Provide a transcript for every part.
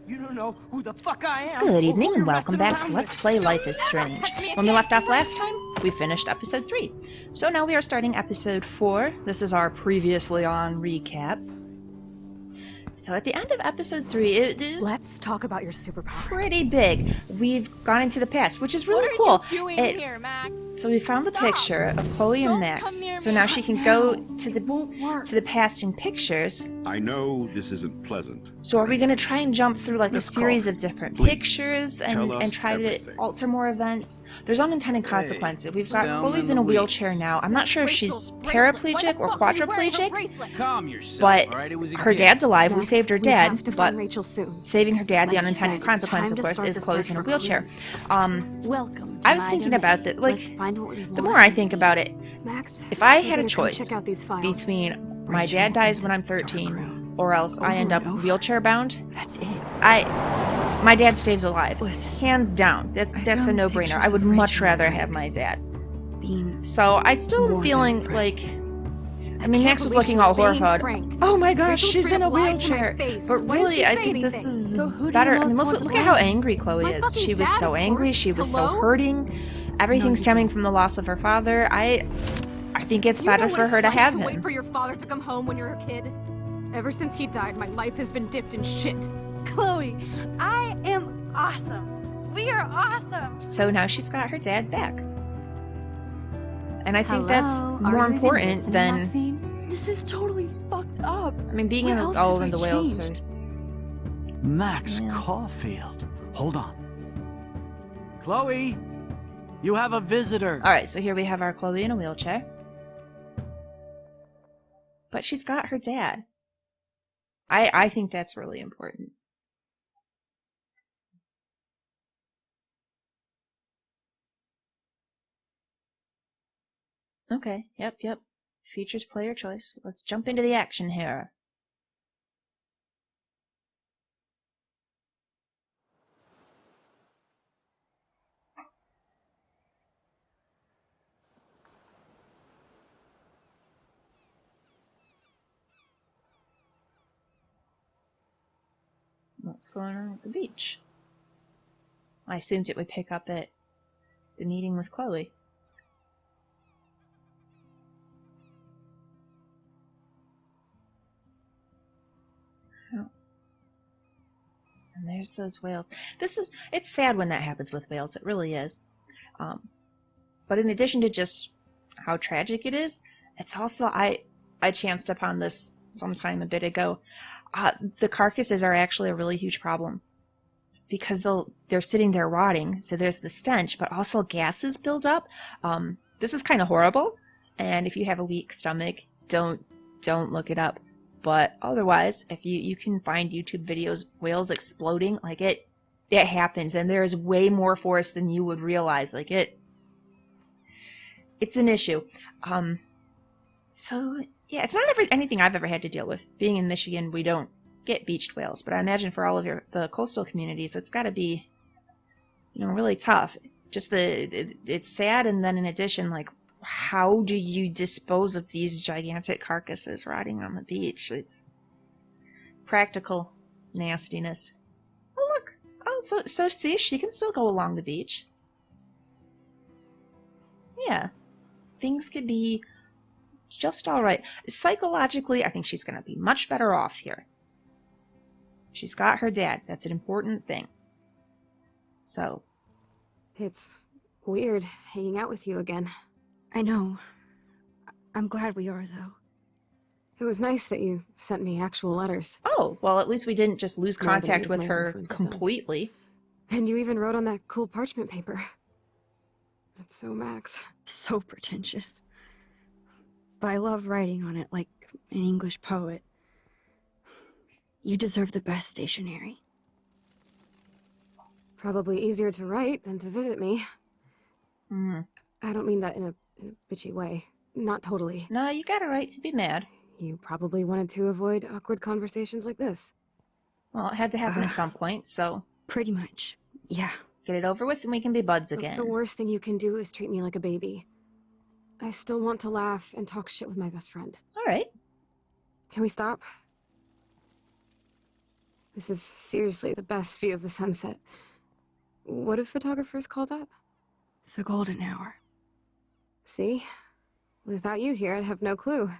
You don't know who the fuck I am. Good or evening who and you're welcome messing back to around Let's with. Play Life is Strange. When we left off last time, we finished episode 3. So now we are starting episode 4. This is our previously on recap. So at the end of episode 3, it is Let's talk about your superpower. pretty big. We've gone into the past, which is really cool. What are you doing here, Max? So we found the picture of Chloe and Don't Max. come near So me. now she can go to the past in pictures. I know this isn't pleasant. So are we going to try and jump through like a Miss series Coffin, of different please, pictures tell and us try to everything. alter more events? There's unintended consequences. We've got down Chloe's in in a the wheelchair weeds. now. I'm not sure if she's Rachel's bracelet. paraplegic or Why the fuck are you wearing her quadriplegic, bracelet? Calm yourself, but all right? It was a her gift. dad's alive. We Max, saved her we have dad, to but find Rachel soon. saving her dad, the Like you unintended said, consequence, it's of time to course, start is the Chloe's search in a for wheelchair. clues. Welcome. I was to my thinking domain. about that, like, Let's find what we the want more I and think about it, Max, if I we're had a gonna come choice check out these files. between my Rachel dad dies when I'm and Dark 13, Room. or else I Over end up and over. wheelchair bound, That's it. my dad stays alive. Listen, Hands down. That's a found no-brainer. I pictures would of much Rachel rather and have Frank. my dad. being So I still am more than feeling a friend. like, I mean, can't Max was believe looking she all was being horrified. frank. Oh my gosh, Rachel she's straight in a up lied to my wheelchair. face. But Why didn't really, she I say think this anything? is So who do you better. I most mean, want to look at how blame? angry Chloe My is. fucking She was dad, so of angry. course. She was so Hello? hurting. Everything you stemming don't. from the loss of her father. I think it's You better know what for it's her to like have to him. wait for your father to come home when you're a kid. Ever since he died, my life has been dipped in shit. Chloe, I am awesome. We are awesome. So now she's got her dad back. And I think Hello? that's Are more you even important listening, than, Maxine? This is totally fucked up. I mean, being What in else all have in the I whales. changed? Max Yeah. Caulfield. Hold on. Chloe, you have a visitor. All right, so here we have our Chloe in a wheelchair. But she's got her dad. I think that's really important. Okay, yep. Features player choice. Let's jump into the action here. What's going on at the beach? I assumed it would pick up at the meeting with Chloe. Oh. And there's those whales. It's sad when that happens with whales. It really is. But in addition to just how tragic it is, it's also, I chanced upon this sometime a bit ago. The carcasses are actually a really huge problem because they're sitting there rotting. So there's the stench, but also gases build up. This is kind of horrible. And if you have a weak stomach, don't look it up. But otherwise, if you can find YouTube videos of whales exploding, like it happens, and there is way more force than you would realize. Like it's an issue. So yeah, it's not anything I've ever had to deal with. Being in Michigan, we don't get beached whales, but I imagine for all of the coastal communities, it's got to be, really tough. Just it's sad, and then in addition, like, how do you dispose of these gigantic carcasses rotting on the beach? It's practical nastiness. Oh look! Oh, so see, she can still go along the beach. Yeah, things could be just all right. Psychologically, I think she's going to be much better off here. She's got her dad. That's an important thing. So, It's weird hanging out with you again. I know. I'm glad we are, though. It was nice that you sent me actual letters. oh, well, at least we didn't just lose More than contact any of with my her girlfriends have done. completely. And you even wrote on that cool parchment paper. That's so Max. So pretentious. But I love writing on it like an English poet. You deserve the best stationery. Probably easier to write than to visit me. Mm. I don't mean that in a bitchy way. Not totally. No, you got a right to be mad. You probably wanted to avoid awkward conversations like this. Well, it had to happen at some point, so Pretty much. Yeah. get it over with and we can be buds again. The worst thing you can do is treat me like a baby. I still want to laugh and talk shit with my best friend. All right. Can we stop? This is seriously the best view of the sunset. What do photographers call that? The golden hour. See? Without you here, I'd have no clue.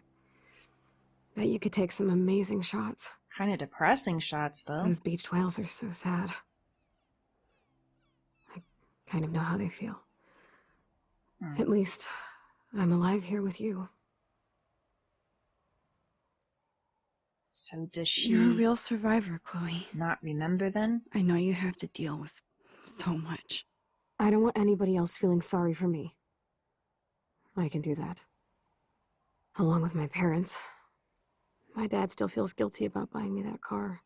Bet you could take some amazing shots. Kind of depressing shots, though. Those beached whales are so sad. I kind of know how they feel. At least, I'm alive here with you. So does she You're a real survivor, Chloe. not remember then? I know you have to deal with so much. I don't want anybody else feeling sorry for me. I can do that. Along with my parents. My dad still feels guilty about buying me that car.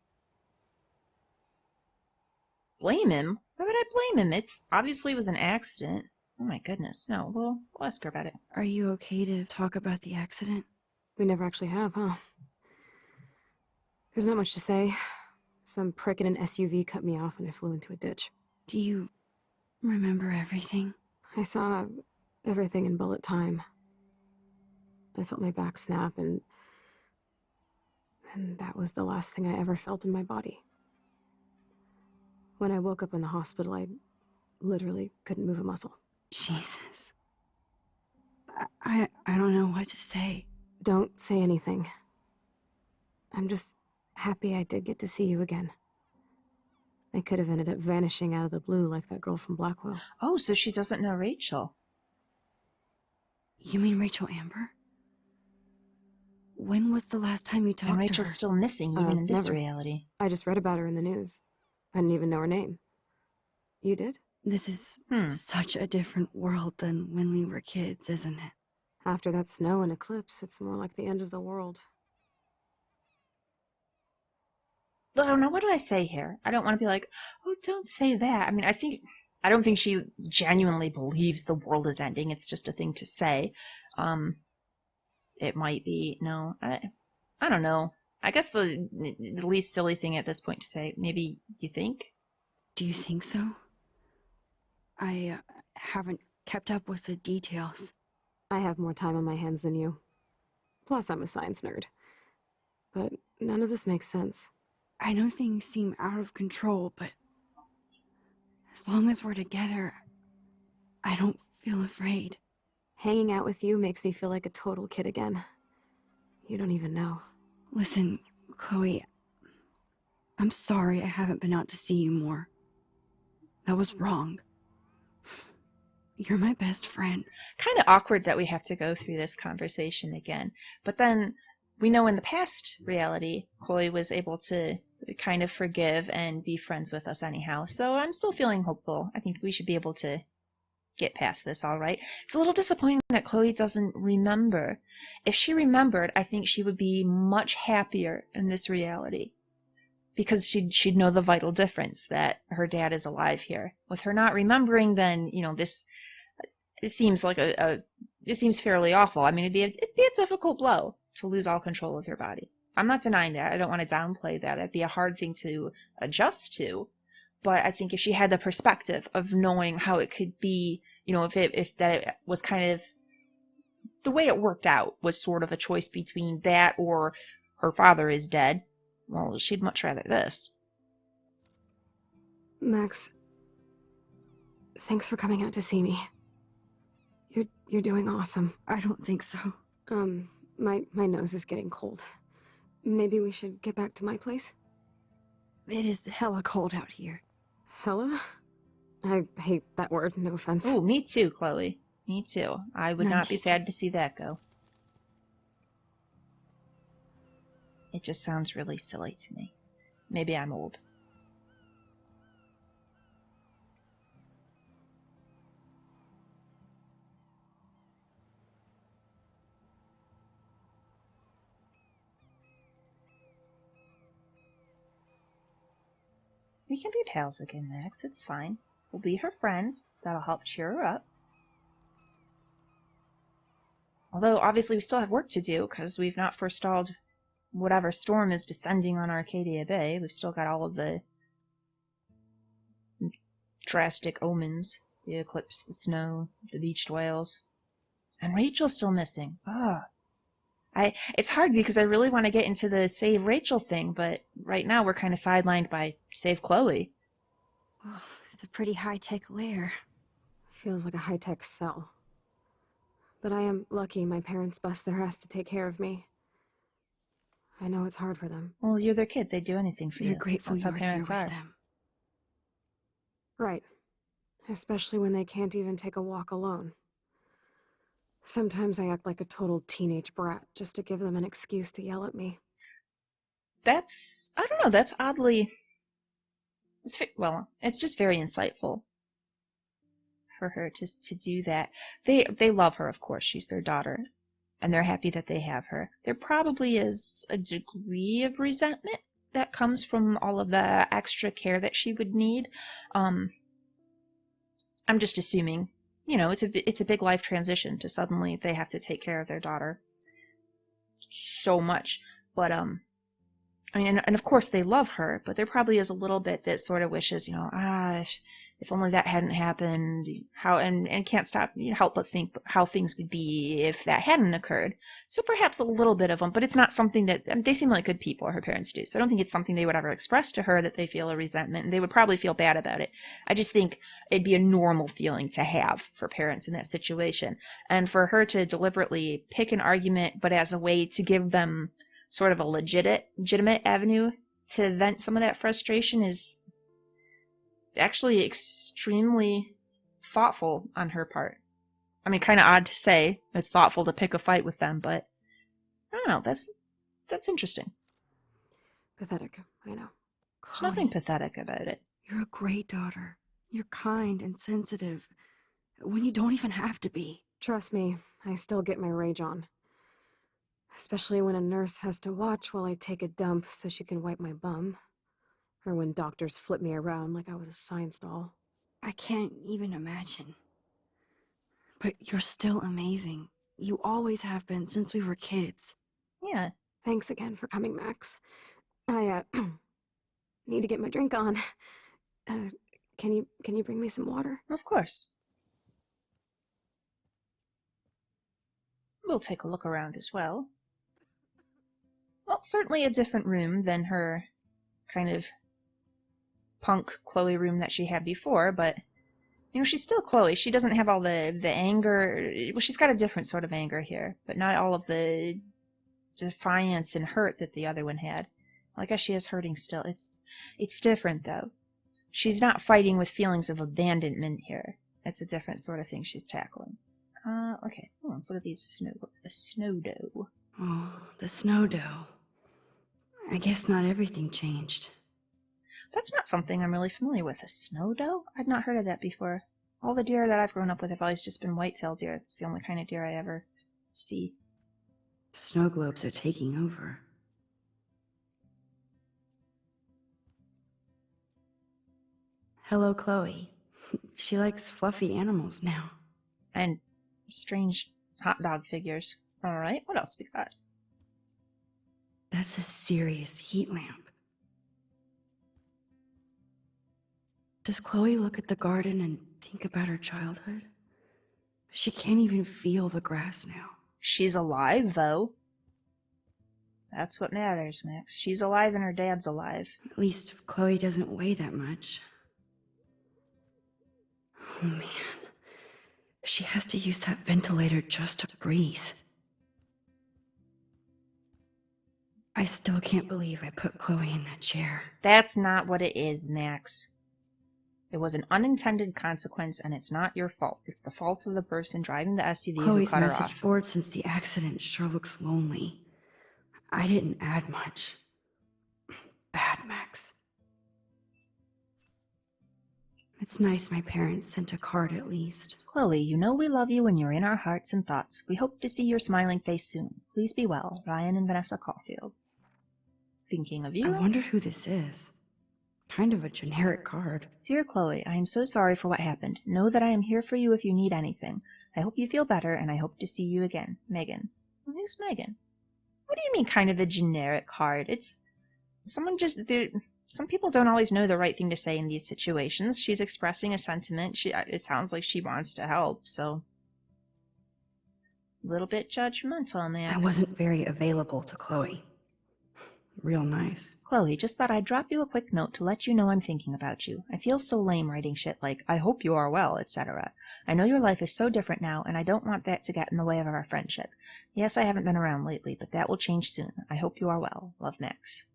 Blame him? Why would I blame him? It's obviously was an accident. Oh my goodness. No, we'll ask her about it. Are you okay to talk about the accident? We never actually have, huh? There's not much to say. Some prick in an SUV cut me off and I flew into a ditch. Do you remember everything? I saw everything in bullet time. I felt my back snap and that was the last thing I ever felt in my body. When I woke up in the hospital, I literally couldn't move a muscle. Jesus. I don't know what to say. Don't say anything. I'm just happy I did get to see you again. I could have ended up vanishing out of the blue like that girl from Blackwell. Oh, so she doesn't know Rachel. You mean Rachel Amber? When was the last time you talked And to her? Rachel's still missing, even in this never. reality. I just read about her in the news. I didn't even know her name. You did? This is Hmm. such a different world than when we were kids, isn't it? After that snow and eclipse, it's more like the end of the world. Oh, now what do I say here? I don't want to be like, oh, don't say that. I mean, I don't think she genuinely believes the world is ending. It's just a thing to say. It might be, no, I don't know. I guess the least silly thing at this point to say, maybe you think? Do you think so? I haven't kept up with the details. I have more time on my hands than you. Plus, I'm a science nerd. But none of this makes sense. I know things seem out of control, but as long as we're together, I don't feel afraid. Hanging out with you makes me feel like a total kid again. You don't even know. Listen, Chloe, I'm sorry I haven't been out to see you more. That was wrong. You're my best friend. Kind of awkward that we have to go through this conversation again. But then we know in the past reality, Chloe was able to kind of forgive and be friends with us anyhow. So I'm still feeling hopeful. I think we should be able to get past this all right. It's a little disappointing that Chloe doesn't remember. If she remembered, I think she would be much happier in this reality. Because she'd know the vital difference that her dad is alive here. With her not remembering, then, you know, this it seems like it seems fairly awful. I mean, it'd be a difficult blow to lose all control of your body. I'm not denying that. I don't want to downplay that. It'd be a hard thing to adjust to. But I think if she had the perspective of knowing how it could be, you know, if that was kind of the way it worked out was sort of a choice between that or her father is dead, well, she'd much rather this. Max, thanks for coming out to see me. You're doing awesome. I don't think so. My nose is getting cold. Maybe we should get back to my place? It is hella cold out here. Hella? I hate that word, no offense. Ooh, me too, Chloe. Me too. I would None not be taken. sad to see that go. It just sounds really silly to me. Maybe I'm old. We can be pals again, Max. It's fine. We'll be her friend. That'll help cheer her up. Although, obviously, we still have work to do, because we've not forestalled whatever storm is descending on Arcadia Bay. We've still got all of the drastic omens. The eclipse, the snow, the beached whales. And Rachel's still missing. Ugh. It's hard because I really want to get into the save Rachel thing, but right now we're kind of sidelined by save Chloe. Oh, it's a pretty high-tech lair. Feels like a high-tech cell. But I am lucky my parents bust their ass to take care of me. I know it's hard for them. Well, you're their kid. They'd do anything for You're you. grateful That's you how were here parents with are. them. Right. Especially when they can't even take a walk alone. Sometimes I act like a total teenage brat just to give them an excuse to yell at me. That's, I don't know, that's oddly, it's just very insightful for her to do that. They love her, of course. She's their daughter, and they're happy that they have her. There probably is a degree of resentment that comes from all of the extra care that she would need. I'm just assuming, you know, it's a big life transition to suddenly they have to take care of their daughter so much. But I mean, and of course they love her, but there probably is a little bit that sort of wishes, you know, if only that hadn't happened, and can't stop, help but think how things would be if that hadn't occurred. So perhaps a little bit of them, but it's not something that, I mean, they seem like good people, her parents do. So I don't think it's something they would ever express to her that they feel a resentment, and they would probably feel bad about it. I just think it'd be a normal feeling to have for parents in that situation. And for her to deliberately pick an argument, but as a way to give them sort of a legitimate avenue to vent some of that frustration is actually extremely thoughtful on her part. I mean, kind of odd to say it's thoughtful to pick a fight with them, but I don't know, that's interesting. Pathetic, I know. There's nothing pathetic about it. You're a great daughter. You're kind and sensitive when you don't even have to be. Trust me, I still get my rage on. Especially when a nurse has to watch while I take a dump so she can wipe my bum. Or when doctors flip me around like I was a science doll. I can't even imagine. But you're still amazing. You always have been since we were kids. Yeah. Thanks again for coming, Max. I, need to get my drink on. Can you bring me some water? Of course. We'll take a look around as well. Well, certainly a different room than her kind of punk Chloe room that she had before, but, you know, she's still Chloe. She doesn't have all the anger. Well, she's got a different sort of anger here, but not all of the defiance and hurt that the other one had. I guess she is hurting still. It's different, though. She's not fighting with feelings of abandonment here. It's a different sort of thing she's tackling. Okay. Oh, let's look at these snow dough. Oh, the snow dough. I guess not everything changed. That's not something I'm really familiar with. A snow doe? I've not heard of that before. All the deer that I've grown up with have always just been white-tailed deer. It's the only kind of deer I ever see. Snow globes are taking over. Hello, Chloe. She likes fluffy animals now. And strange hot dog figures. Alright, what else we got? That's a serious heat lamp. Does Chloe look at the garden and think about her childhood? She can't even feel the grass now. She's alive, though. That's what matters, Max. She's alive and her dad's alive. At least Chloe doesn't weigh that much. Oh man. She has to use that ventilator just to breathe. I still can't believe I put Chloe in that chair. That's not what it is, Max. It was an unintended consequence, and it's not your fault. It's the fault of the person driving the SUV who Chloe's cut her message off. board since the accident sure looks lonely. I didn't add much. Bad, Max. It's nice my parents sent a card at least. Chloe, you know we love you and you're in our hearts and thoughts. We hope to see your smiling face soon. Please be well. Ryan and Vanessa Caulfield. Thinking of you. I wonder who this is. Kind of a generic card. Dear Chloe, I am so sorry for what happened. Know that I am here for you if you need anything. I hope you feel better, and I hope to see you again. Megan. Who's Megan? What do you mean, kind of a generic card? It's someone just... Some people don't always know the right thing to say in these situations. She's expressing a sentiment. It sounds like she wants to help, so... little bit judgmental, Max. I wasn't very available to Chloe. Real nice. Chloe, just thought I'd drop you a quick note to let you know I'm thinking about you. I feel so lame writing shit like, I hope you are well, etc. I know your life is so different now, and I don't want that to get in the way of our friendship. Yes, I haven't been around lately, but that will change soon. I hope you are well. Love, Max.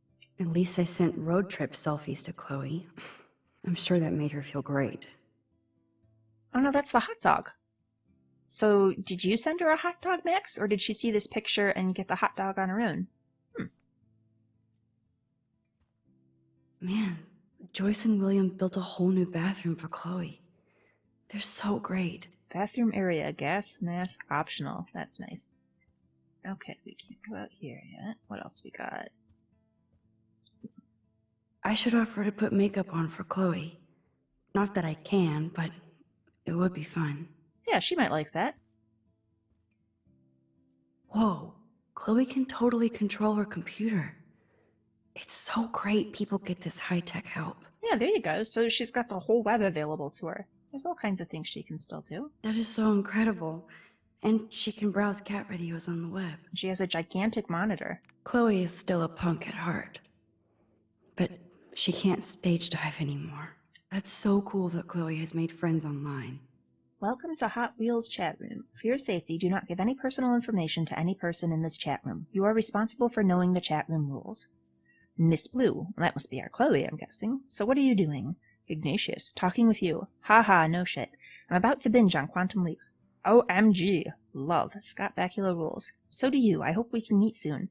At least I sent road trip selfies to Chloe. I'm sure that made her feel great. Oh no, that's the hot dog. So, did you send her a hot dog, Max, or did she see this picture and get the hot dog on her own? Man, Joyce and William built a whole new bathroom for Chloe. They're so great. Bathroom area, gas mask optional. That's nice. Okay, we can't go out here yet. What else we got? I should offer to put makeup on for Chloe. Not that I can, but it would be fun. Yeah, she might like that. Whoa, Chloe can totally control her computer. It's so great people get this high-tech help. Yeah, there you go. So she's got the whole web available to her. There's all kinds of things she can still do. That is so incredible. And she can browse cat videos on the web. She has a gigantic monitor. Chloe is still a punk at heart. But she can't stage dive anymore. That's so cool that Chloe has made friends online. Welcome to Hot Wheels chat room. For your safety, do not give any personal information to any person in this chat room. You are responsible for knowing the chat room rules. Miss Blue, that must be our Chloe, I'm guessing. So what are you doing? Ignatius, talking with you. Ha, no shit. I'm about to binge on Quantum Leap. OMG. Love. Scott Bakula rules. So do you. I hope we can meet soon.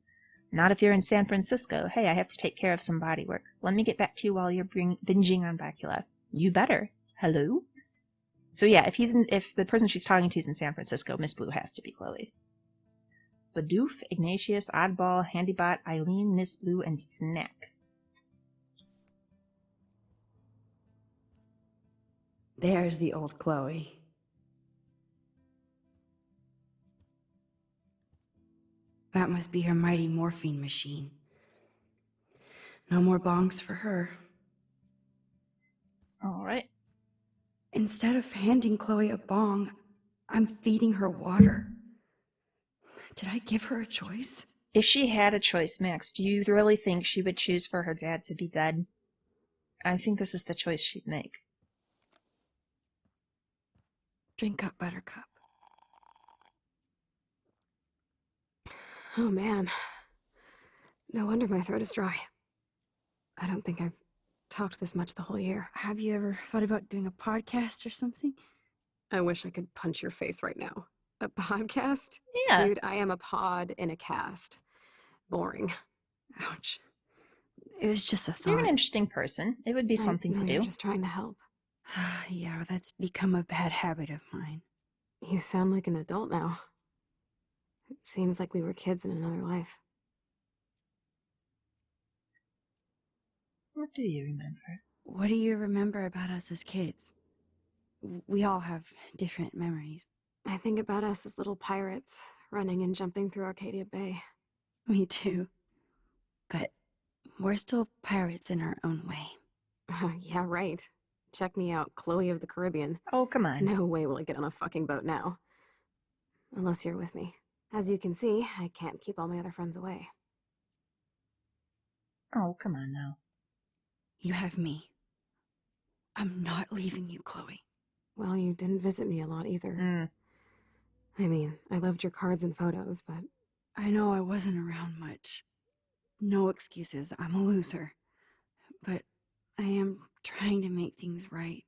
Not if you're in San Francisco. Hey, I have to take care of some body work. Let me get back to you while you're binging on Bakula. You better. Hello? So yeah, if the person she's talking to is in San Francisco, Miss Blue has to be Chloe. Badoof, Ignatius, Oddball, Handybot, Eileen, Miss Blue, and Snack. There's the old Chloe. That must be her mighty morphine machine. No more bongs for her. All right. Instead of handing Chloe a bong, I'm feeding her water. Did I give her a choice? If she had a choice, Max, do you really think she would choose for her dad to be dead? I think this is the choice she'd make. Drink up, Buttercup. Oh man. No wonder my throat is dry. I don't think I've talked this much the whole year. Have you ever thought about doing a podcast or something? I wish I could punch your face right now. A podcast? Yeah. Dude, I am a pod in a cast. Boring. Ouch. It was just a thought. You're an interesting person. It would be I something to know do. You're just trying to help. Yeah, that's become a bad habit of mine. You sound like an adult now. It seems like we were kids in another life. What do you remember? What do you remember about us as kids? We all have different memories. I think about us as little pirates, running and jumping through Arcadia Bay. Me too. But we're still pirates in our own way. Yeah, right. Check me out, Chloe of the Caribbean. Oh, come on. No way will I get on a fucking boat now. Unless you're with me. As you can see, I can't keep all my other friends away. Oh, come on now. You have me. I'm not leaving you, Chloe. Well, you didn't visit me a lot either. Mm. I mean, I loved your cards and photos, but... I know I wasn't around much. No excuses, I'm a loser. But I am trying to make things right.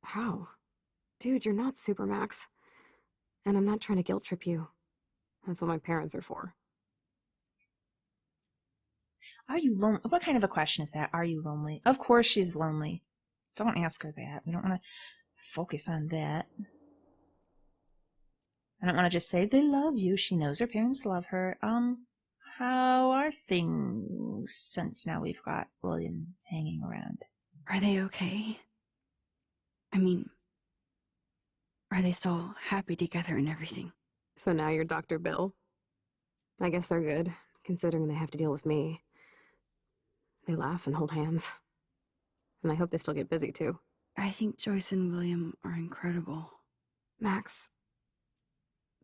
How? Dude, you're not Supermax. And I'm not trying to guilt trip you. That's what my parents are for. Are you lonely? What kind of a question is that? Are you lonely? Of course she's lonely. Don't ask her that. We don't want to focus on that. I don't want to just say, they love you. She knows her parents love her. How are things since now we've got William hanging around? Are they okay? I mean, are they still happy together and everything? So now you're Dr. Bill? I guess they're good, considering they have to deal with me. They laugh and hold hands. And I hope they still get busy, too. I think Joyce and William are incredible. Max,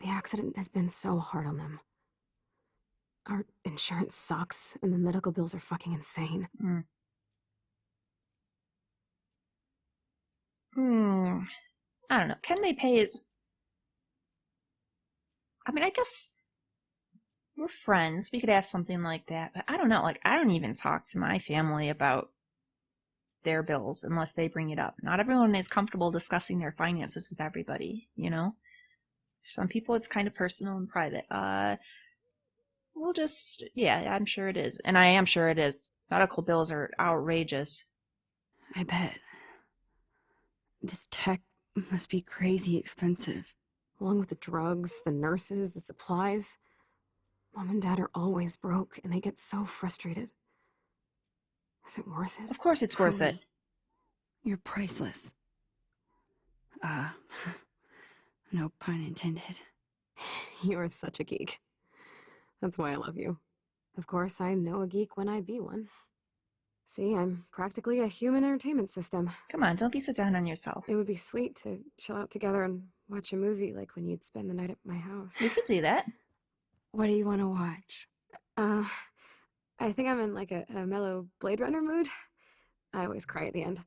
The accident has been so hard on them. Our insurance sucks, and the medical bills are fucking insane. I don't know. Can they pay his... I mean, I guess we're friends. We could ask something like that, but I don't know. Like, I don't even talk to my family about their bills unless they bring it up. Not everyone is comfortable discussing their finances with everybody, you know? Some people it's kind of personal and private. We'll just, yeah, I'm sure it is. And I am sure it is. Medical bills are outrageous. I bet. This tech must be crazy expensive. Along with the drugs, the nurses, the supplies. Mom and Dad are always broke, and they get so frustrated. Is it worth it? Of course it's worth it. Chloe, you're priceless. No pun intended. You are such a geek. That's why I love you. Of course, I know a geek when I be one. See, I'm practically a human entertainment system. Come on, don't be so down on yourself. It would be sweet to chill out together and watch a movie like when you'd spend the night at my house. We could do that. What do you want to watch? I think I'm in like a mellow Blade Runner mood. I always cry at the end.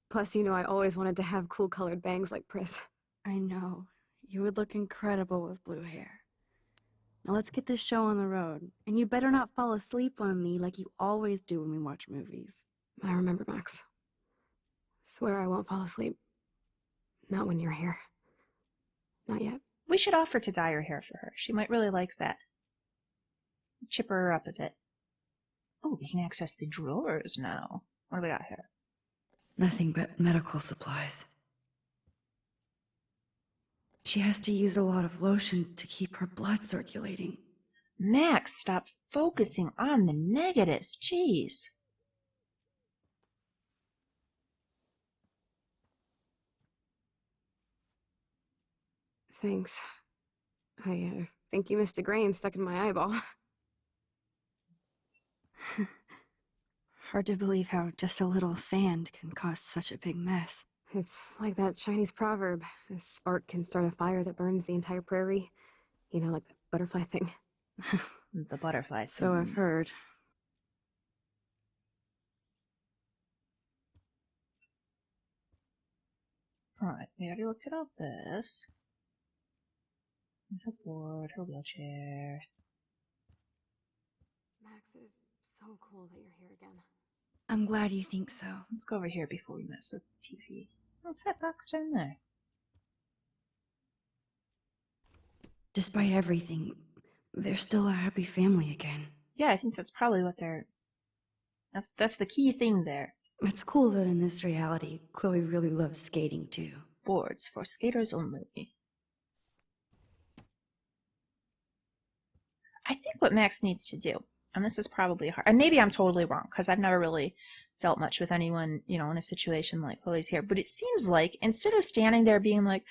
Plus, you know I always wanted to have cool colored bangs like Pris. I know. You would look incredible with blue hair. Now let's get this show on the road. And you better not fall asleep on me like you always do when we watch movies. I remember, Max. Swear I won't fall asleep. Not when you're here. Not yet. We should offer to dye her hair for her. She might really like that. Chipper her up a bit. Oh, we can access the drawers now. What do we got here? Nothing but medical supplies. She has to use a lot of lotion to keep her blood circulating. Max, stop focusing on the negatives. Jeez. Thanks. I think you missed a grain stuck in my eyeball. Hard to believe how just a little sand can cause such a big mess. It's like that Chinese proverb. A spark can start a fire that burns the entire prairie. You know, like the butterfly thing. It's a butterfly. So I've heard. Alright, we already looked at all this. Her board, her wheelchair. Max, it is so cool that you're here again. I'm glad you think so. Let's go over here before we mess with the TV. What's that box down there? Despite everything, they're still a happy family again. Yeah, I think that's probably what they're... That's the key thing there. It's cool that in this reality, Chloe really loves skating too. Boards for skaters only. I think what Max needs to do, and this is probably hard, and maybe I'm totally wrong, because I've never really dealt much with anyone, you know, in a situation like Chloe's here, but it seems like instead of standing there being like,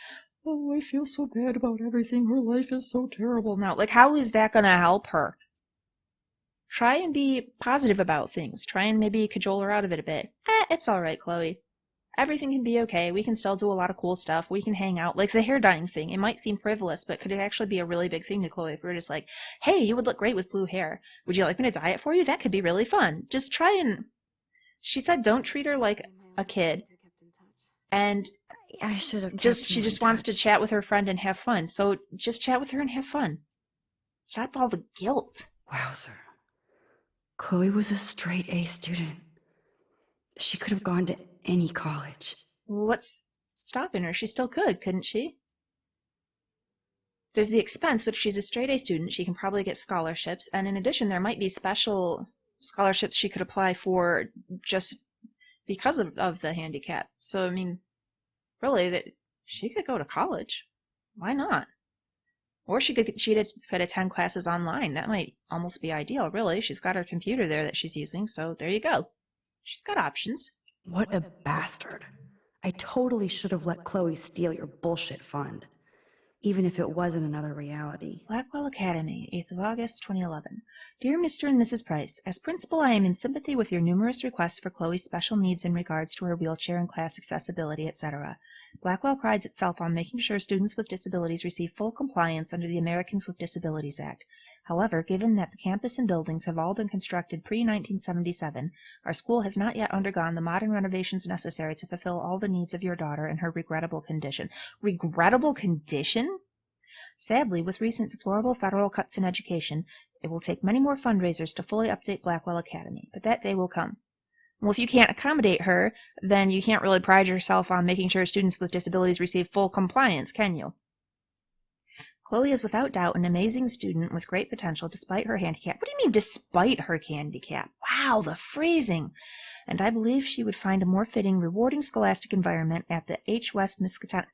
oh, I feel so bad about everything, her life is so terrible now, like, how is that going to help her? Try and be positive about things. Try and maybe cajole her out of it a bit. It's alright, Chloe. Everything can be okay. We can still do a lot of cool stuff. We can hang out. Like the hair dyeing thing. It might seem frivolous, but could it actually be a really big thing to Chloe if we were just like, hey, you would look great with blue hair. Would you like me to dye it for you? That could be really fun. Just try and... She said don't treat her like a kid. And I should have. she just wants to chat with her friend and have fun. So just chat with her and have fun. Stop all the guilt. Wowzer. Chloe was a straight A student. She could have gone to any college. What's stopping her? She still could, couldn't she? There's the expense, but if she's a straight A student, she can probably get scholarships. And in addition, there might be special scholarships she could apply for just because of the handicap. So, I mean, really, that she could go to college. Why not? Or she could attend classes online. That might almost be ideal, really. She's got her computer there that she's using, so there you go. She's got options. What a bastard. I totally should have let Chloe steal your bullshit fund. even if it was in another reality. Blackwell Academy, 8th of August, 2011. Dear Mr. and Mrs. Price, as principal, I am in sympathy with your numerous requests for Chloe's special needs in regards to her wheelchair and class accessibility, etc. Blackwell prides itself on making sure students with disabilities receive full compliance under the Americans with Disabilities Act. However, given that the campus and buildings have all been constructed pre-1977, our school has not yet undergone the modern renovations necessary to fulfill all the needs of your daughter in her regrettable condition. Regrettable condition? Sadly, with recent deplorable federal cuts in education, it will take many more fundraisers to fully update Blackwell Academy, but that day will come. Well, if you can't accommodate her, then you can't really pride yourself on making sure students with disabilities receive full compliance, can you? Chloe is without doubt an amazing student with great potential despite her handicap. What do you mean, despite her handicap? Wow, the phrasing! And I believe she would find a more fitting, rewarding scholastic environment at the H. West Miskatonic...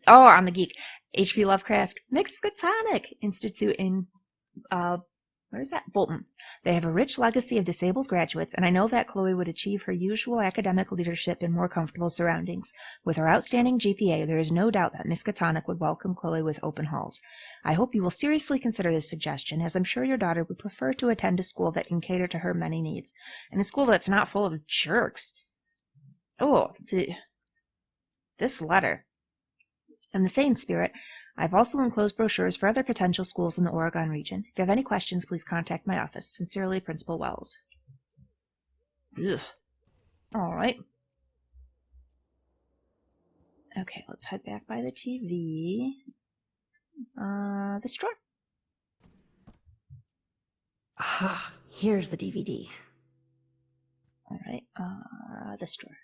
Oh, I'm a geek. H.P. Lovecraft Miskatonic Institute in... where is that? Bolton. They have a rich legacy of disabled graduates, and I know that Chloe would achieve her usual academic leadership in more comfortable surroundings. With her outstanding GPA, there is no doubt that Miskatonic would welcome Chloe with open halls. I hope you will seriously consider this suggestion, as I'm sure your daughter would prefer to attend a school that can cater to her many needs, and a school that's not full of jerks. Oh, this letter. In the same spirit, I've also enclosed brochures for other potential schools in the Oregon region. If you have any questions, please contact my office. Sincerely, Principal Wells. Ugh. All right. Okay, let's head back by the TV. This drawer. Ah, here's the DVD. All right, this drawer.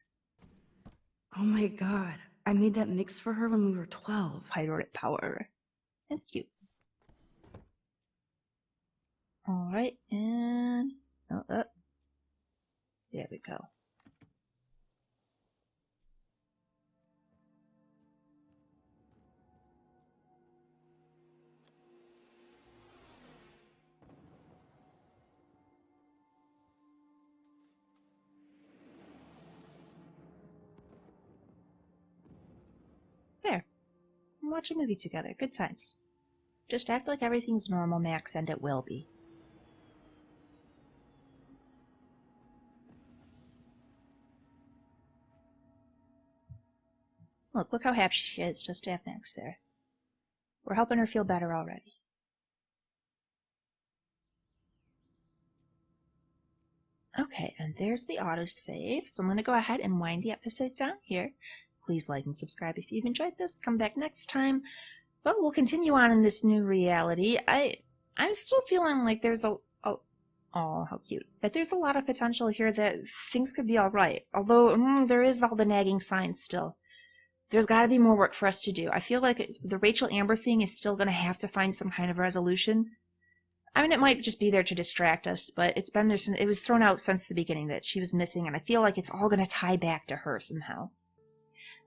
Oh my god, I made that mix for her when we were 12. Pirate Power. That's cute. All right, and there we go. There. Watch a movie together. Good times. Just act like everything's normal, Max, and it will be. Look how happy she is just to have Max there. We're helping her feel better already. Okay, and there's the autosave. So I'm going to go ahead and wind the episode down here. Please like and subscribe if you've enjoyed this. Come back next time. But we'll continue on in this new reality. I'm still feeling like there's oh, how cute. That there's a lot of potential here that things could be alright. Although, there is all the nagging signs still. There's got to be more work for us to do. I feel like the Rachel Amber thing is still going to have to find some kind of resolution. I mean, it might just be there to distract us, but it's been there since, it was thrown out since the beginning that she was missing, and I feel like it's all going to tie back to her somehow.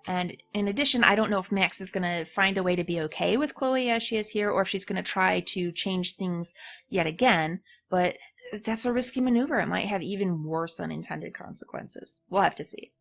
And in addition, I don't know if Max is going to find a way to be okay with Chloe as she is here, or if she's going to try to change things yet again, but that's a risky maneuver. It might have even worse unintended consequences. We'll have to see.